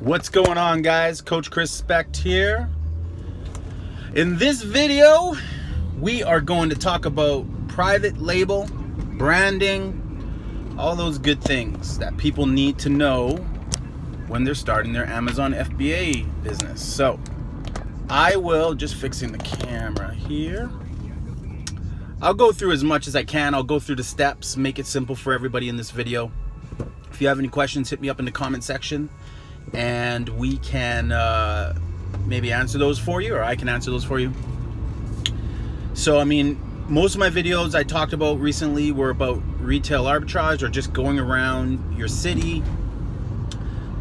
What's going on, guys? Coach Chris Specht here. In this video, we are going to talk about private label, branding, all those good things that people need to know when they're starting their Amazon FBA business. So I will, just fixing the camera here, I'll go through as much as I can. I'll go through the steps, make it simple for everybody in this video. If you have any questions, hit me up in the comment section and we can maybe answer those for you, or I can answer those for you. So I mean, most of my videos I talked about recently were about retail arbitrage, or just going around your city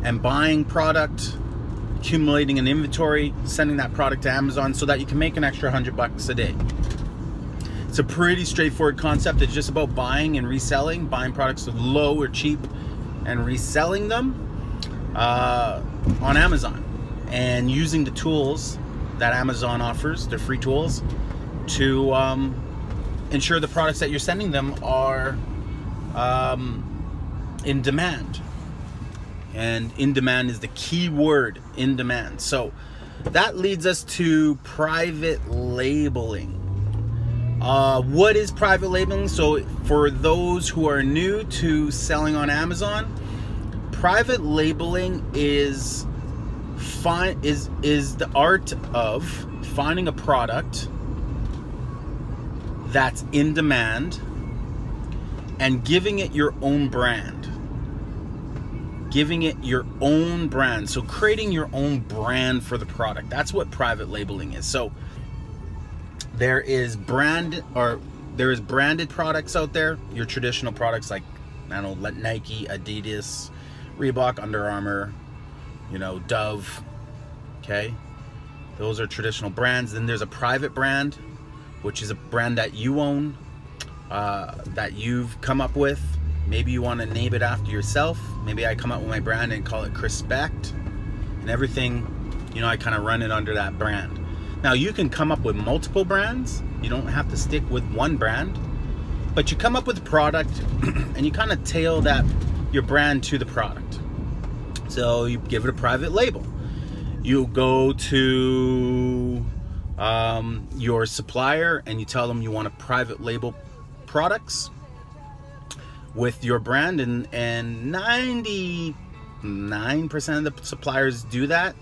and buying product, accumulating an inventory, sending that product to Amazon so that you can make an extra $100 a day. It's a pretty straightforward concept. It's just about buying and reselling, buying products low or cheap and reselling them on Amazon, and using the tools that Amazon offers, their free tools, to ensure the products that you're sending them are in demand. And in demand is the key word, in demand. So that leads us to private labeling. What is private labeling? So for those who are new to selling on Amazon, private labeling is the art of finding a product that's in demand and giving it your own brand. Giving it your own brand. So creating your own brand for the product. That's what private labeling is. So there is branded products out there, your traditional products like, I don't know, Nike, Adidas, Reebok, Under Armour, you know, Dove. Okay, those are traditional brands. Then there's a private brand, which is a brand that you own, that you've come up with. Maybe you want to name it after yourself. Maybe I come up with my brand and call it Chris Specht, and everything, you know, I kind of run it under that brand. Now you can come up with multiple brands. You don't have to stick with one brand, but you come up with a product and you kind of tail that your brand to the product. So you give it a private label. You go to your supplier and you tell them you want a private label products with your brand, and 99% of the suppliers do that.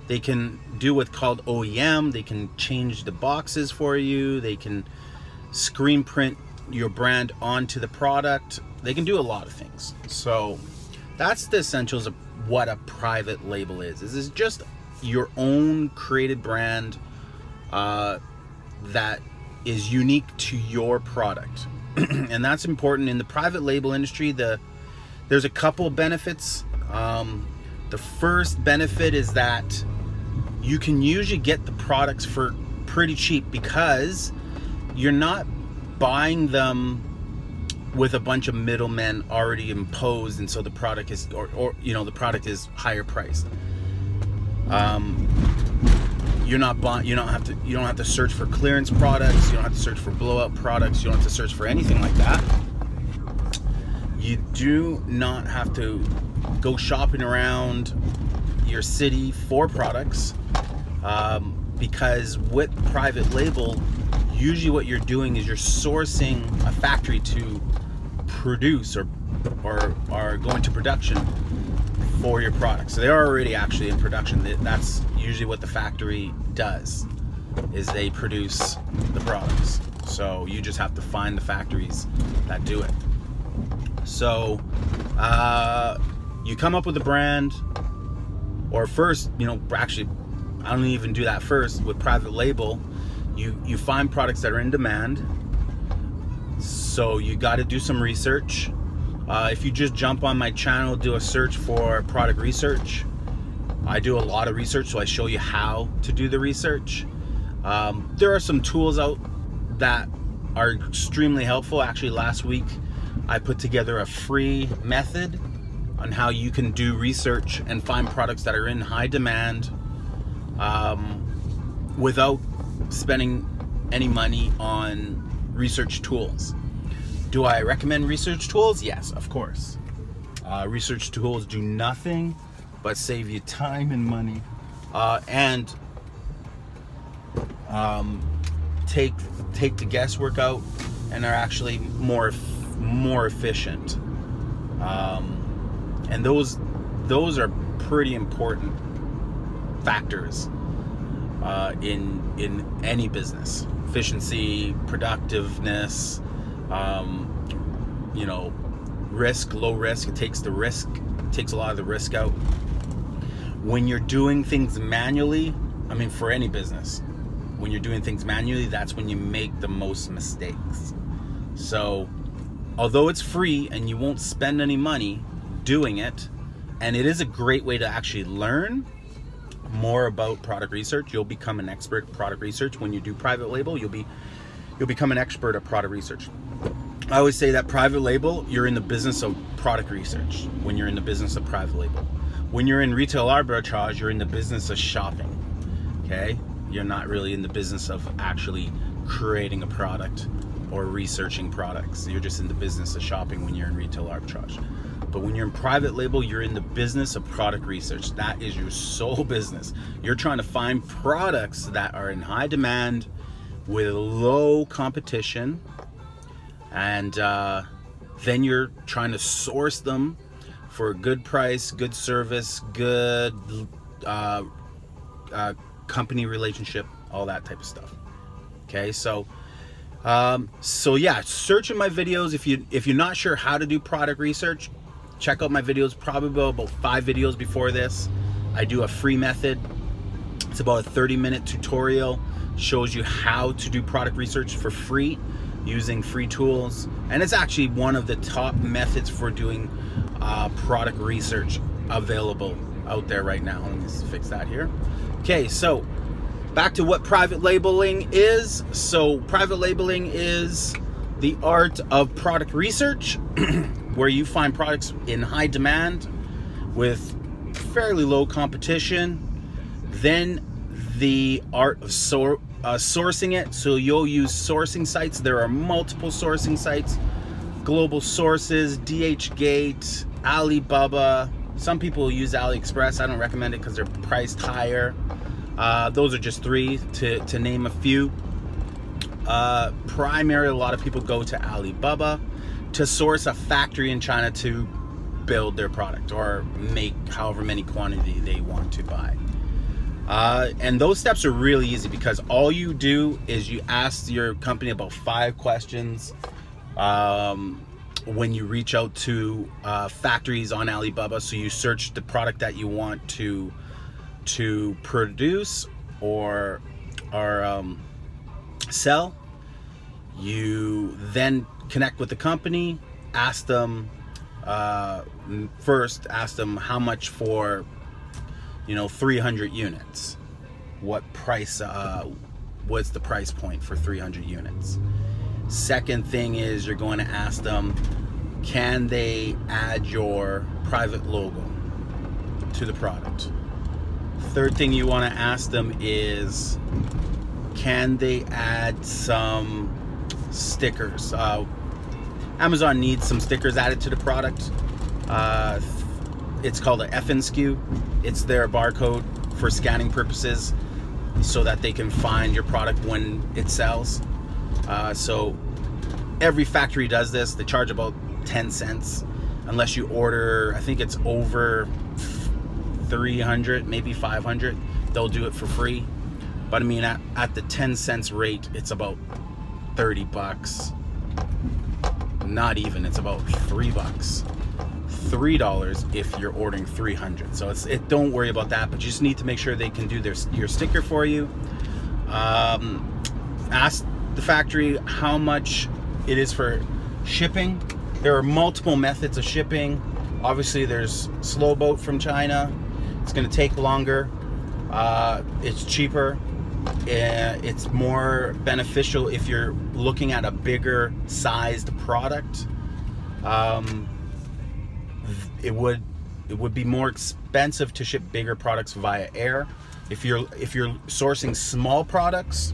They can do what's called OEM. They can change the boxes for you. They can screen print your brand onto the product. They can do a lot of things. So that's the essentials of what a private label is. This is just your own created brand that is unique to your product. And that's important in the private label industry. There's a couple benefits. The first benefit is that you can usually get the products for pretty cheap because you're not buying them with a bunch of middlemen already imposed, and so the product is, or you know, the product is higher priced. You don't have to search for clearance products. You don't have to search for blowout products. You don't have to search for anything like that. You do not have to go shopping around your city for products, because with private label, usually what you're doing is you're sourcing a factory to produce or go into production for your products. So they're already actually in production. That's usually what the factory does, is they produce the products. So you just have to find the factories that do it. So you come up with a brand, or first, you know, actually I don't even do that first. With private label, you find products that are in demand. So you got to do some research. If you just jump on my channel, do a search for product research. I do a lot of research, so I show you how to do the research. There are some tools out that are extremely helpful. Actually, last week I put together a free method on how you can do research and find products that are in high demand without spending any money on research tools. Do I recommend research tools? Yes, of course. Research tools do nothing but save you time and money, and take the guesswork out, and are actually more efficient. And those are pretty important factors in any business. Efficiency, productiveness, you know, risk, low risk. It takes a lot of the risk out. When you're doing things manually, I mean, for any business, when you're doing things manually, that's when you make the most mistakes. So although it's free and you won't spend any money doing it, and it is a great way to actually learn more about product research. You'll become an expert at product research. When you do private label, you'll become an expert at product research. I always say that private label, you're in the business of product research when you're in the business of private label. When you're in retail arbitrage, you're in the business of shopping, okay? You're not really in the business of actually creating a product or researching products. You're just in the business of shopping when you're in retail arbitrage. But when you're in private label, you're in the business of product research. That is your sole business. You're trying to find products that are in high demand with low competition, and then you're trying to source them for a good price, good service, good company relationship, all that type of stuff. Okay, so yeah, search in my videos. If you're not sure how to do product research, check out my videos. Probably about 5 videos before this. I do a free method. It's about a 30-minute tutorial. Shows you how to do product research for free using free tools, and it's actually one of the top methods for doing product research available out there right now. Let me just fix that here. Okay, so back to what private labeling is. So private labeling is the art of product research where you find products in high demand with fairly low competition. Then the art of sourcing it. So you'll use sourcing sites. There are multiple sourcing sites: Global Sources, DHgate, Alibaba. Some people use AliExpress. I don't recommend it because they're priced higher. Those are just 3 to name a few. Primarily, a lot of people go to Alibaba to source a factory in China to build their product or make however many quantity they want to buy. And those steps are really easy because all you do is you ask your company about 5 questions when you reach out to factories on Alibaba. So you search the product that you want to produce or sell. You then connect with the company, ask them first, ask them how much for 300 units. What price, what's the price point for 300 units? Second thing is you're going to ask them, can they add your private logo to the product? Third thing you want to ask them is, can they add some stickers? Amazon needs some stickers added to the product. It's called an FN SKU. It's their barcode for scanning purposes so that they can find your product when it sells. So every factory does this. They charge about 10 cents unless you order, I think it's over 300, maybe 500. They'll do it for free. But I mean, at the 10 cents rate, it's about 30 bucks. Not even, it's about $3. $3 if you're ordering 300. So don't worry about that, but you just need to make sure they can do your sticker for you. Ask the factory how much it is for shipping. There are multiple methods of shipping. Obviously there's slow boat from China. It's going to take longer. It's cheaper. It's more beneficial if you're looking at a bigger sized product. It would be more expensive to ship bigger products via air. If you're sourcing small products,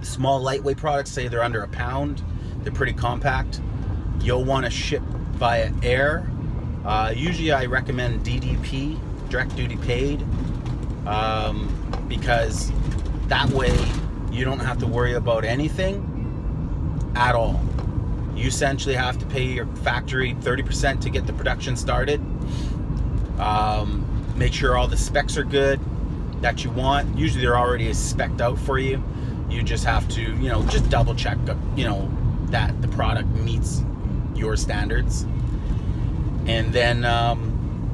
small lightweight products, say they're under a pound, they're pretty compact, you'll want to ship via air. Usually I recommend DDP direct duty paid, because that way you don't have to worry about anything at all. You essentially have to pay your factory 30% to get the production started. Make sure all the specs are good that you want. Usually they're already spec'd out for you. You just have to, you know, just double check, you know, that the product meets your standards. And then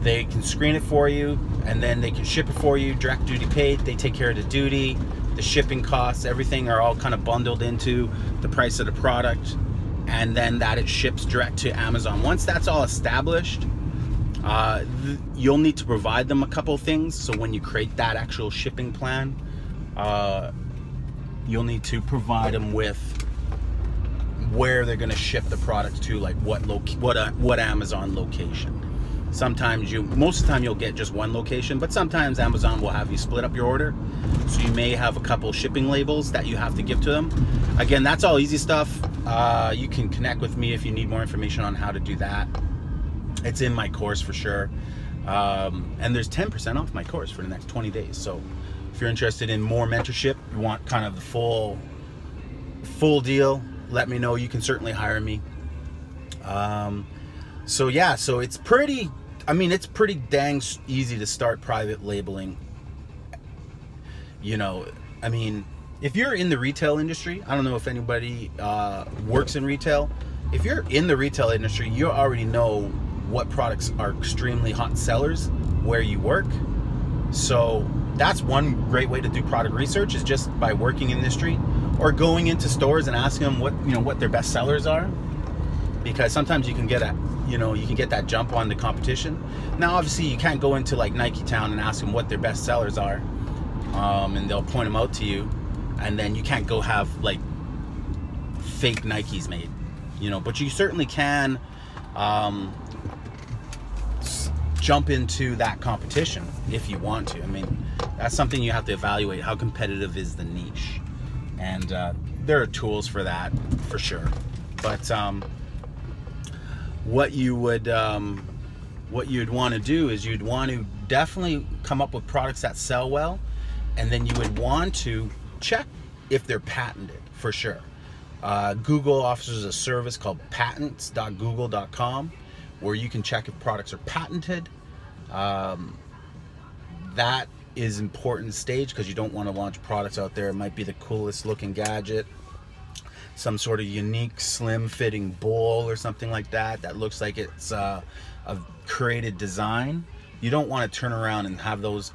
they can screen it for you, and then they can ship it for you, direct duty paid. They take care of the duty, the shipping costs, everything are all kind of bundled into the price of the product. And then that it ships direct to Amazon. Once that's all established, you'll need to provide them a couple things. So when you create that actual shipping plan, you'll need to provide them with where they're going to ship the product to, like what Amazon location. Sometimes most of the time you'll get just one location, but sometimes Amazon will have you split up your order. So you may have a couple shipping labels that you have to give to them. Again, that's all easy stuff. You can connect with me if you need more information on how to do that. It's in my course for sure. And there's 10% off my course for the next 20 days. So if you're interested in more mentorship, you want kind of the full deal, let me know. You can certainly hire me. So yeah, so it's pretty, I mean, it's pretty dang easy to start private labeling. You know, I mean, if you're in the retail industry, I don't know if anybody works in retail. If you're in the retail industry, you already know what products are extremely hot sellers where you work. So that's one great way to do product research, is just by working in the industry or going into stores and asking them what their best sellers are. Because sometimes you can get that jump on the competition. Now, obviously, you can't go into like Nike Town and ask them what their best sellers are, and they'll point them out to you, and then you can't go have like fake Nikes made, you know. But you certainly can jump into that competition if you want to. I mean, that's something you have to evaluate. How competitive is the niche? And there are tools for that, for sure. But what you'd want to do is you'd want to definitely come up with products that sell well, and then you would want to check if they're patented, for sure. Google offers a service called patents.google.com where you can check if products are patented. That is important stage, because you don't want to launch products out there. It might be the coolest looking gadget, some sort of unique slim fitting bowl or something like that looks like it's a created design. You don't want to turn around and have those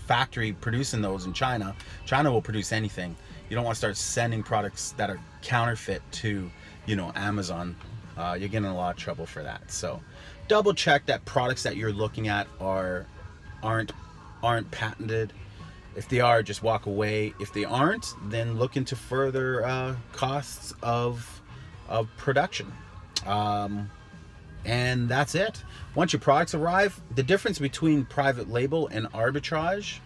factory producing those in China. China will produce anything. You don't want to start sending products that are counterfeit to, you know, Amazon. You're getting in a lot of trouble for that. So double check that products that you're looking at aren't patented. If they are, just walk away. If they aren't, then look into further costs of production. And that's it. Once your products arrive, the difference between private label and arbitrage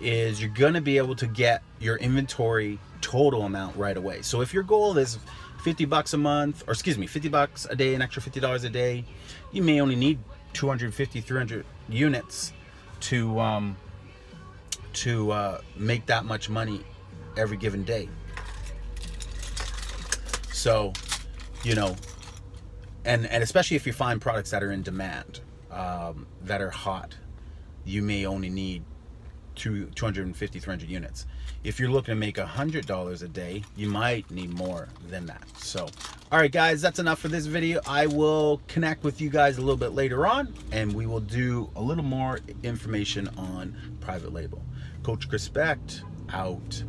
is you're going to be able to get your inventory total amount right away. So if your goal is $50 a month, or excuse me, $50 a day, an extra $50 a day, you may only need 250, 300 units to make that much money every given day. So, you know, and especially if you find products that are in demand, that are hot, you may only need 250, 300 units. If you're looking to make $100 a day, you might need more than that. So, all right, guys, that's enough for this video. I will connect with you guys a little bit later on, and we will do a little more information on private label. Coach Respect out.